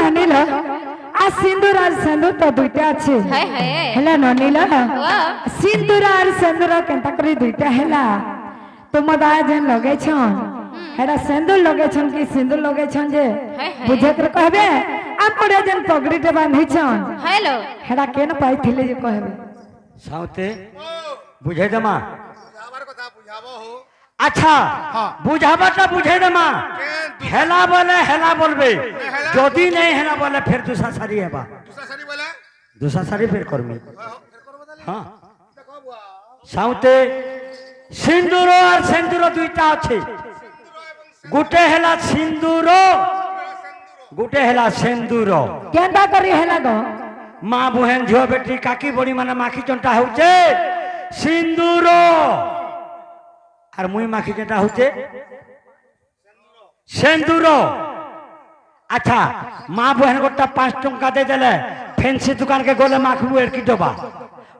ননিল आ सिंदूर और सिंदूर तो दुईटा আছে हाय हाय हेला ननिल वाह सिंदूर और सिंदूर केनता करी दुईटा हेला तुम दाय जेन लगे छन हेडा सिंदूर लगे छन कि सिंदूर लगे छन जे हाय हाय बुझे कर कहबे आपड़े जेन पगड़ी टे बांधी छन हेलो हेडा केन पाइथिले जे कहबे साउते बुझे दमा बुझावर কথা বুঝাবো হো अच्छा हाँ। बुझाबाटा बुझे दमा हेला बोलबे हेला? যদি नहीं हेला बोले फिर दूसरा सारी हेबा दूसरा सारी बोला दूसरा सारी फिर करमी फिर करबो তাহলে हाँ দেখো বুয়া साउते सिंदूर और सिंदूर दुईटा আছে गुटे हेला सिंदूर गुटे हेला सिंदूर केनता करी हेला गो माँ बहन झियो बेटी काकी बड़ी माने माखी चंटा होचे सिंदूर और मुई माखी चंटा होचे सिंदूर अच्छा माँ बहन गोटा 5 टंका दे देले फैंसी दुकान के गोले माखबू एरकी डबा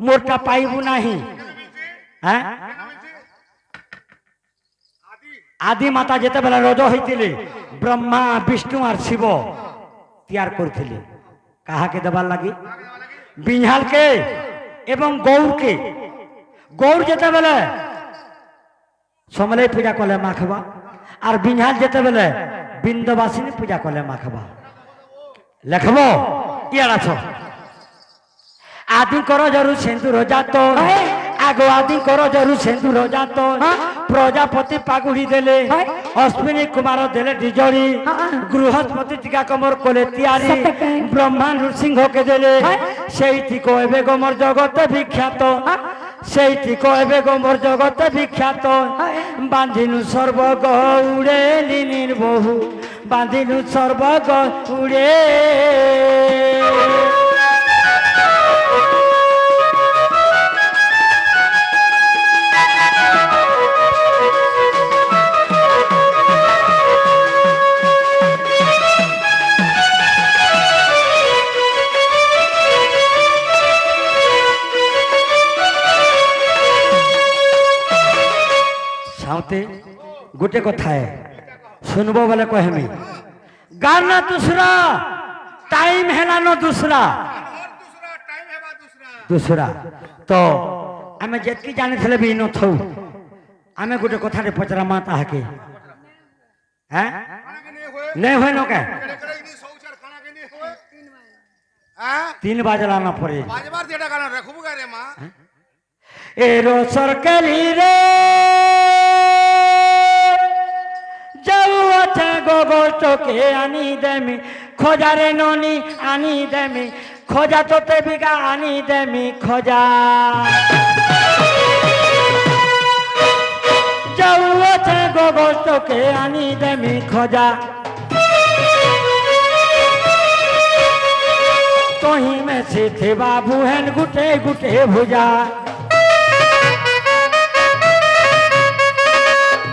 मोरटा पाइबू नहीं हैं आदि माता जेते बेला रज होइतिले ब्रह्मा विष्णु और शिव तैयार करथिले कहा के दबार लगी बिहाल के एवं गौर जेते बेले समले पूजा कले माखबा और बिहाल जेते बेले बिंदवासिनी पूजा कले माखबा लेखबो यार आछो आदि करो जरूर सिंदूर जातो आगो आदि करो जरूर सिंदूर जातो प्रजापति पागुड़ी देले अश्विनी कुमार देले डिजरी गृहस्पति टीका कमर कोले तियारी ब्रह्मा नृसिंह के देले सेठी को एबे गमर जगत विख्यात सेठी को एबे गमर जगत विख्यात बांधिनु सर्वग उड़े लिनिर बहु बांधिनु सर्वग उड़े साउते गोटे कथा है सुनबो बोले कहमी गाना दूसरा टाइम है ना नो दूसरा दूसरा टाइम हेबा दूसरा दूसरा तो आमे जेतकी जाने थले भी न थौ आमे गोटे कथा रे पचरा माता हके हैं खाना के नहीं होए नहीं होय न के करे इनी सौचार खाना के नहीं होए 3 बजे 3 बजे लाना पड़े बाजबार जेटा गाना रखबू गा रे मां एरो सरकली रे जाऊ अच्छा गोगो चोके आनी देमी खोजा रे नोनी आनी देमी खोजा तो ते बिगा आनी देमी खोजा जाऊ अच्छा गोगो चोके आनी देमी खोजा तो ही में से थे बाबू हैं गुटे गुटे भुजा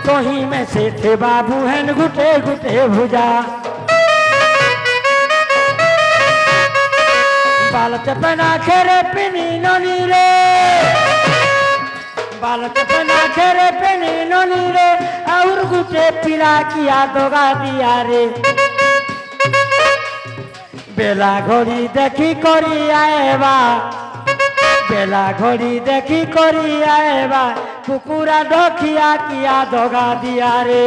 तो ही में से थे बाबू हैं गुटे गुटे भुजा बाल चपना खेरे पिनी नोनी रे बाल चपना खेरे पिनी नोनी रे और गुटे पिला किया दोगा दिया रे बेला घड़ी देखी करी आएबा बेला घड़ी देखी करी आएबा कुकुरा डोखिया किया दोगा दिया रे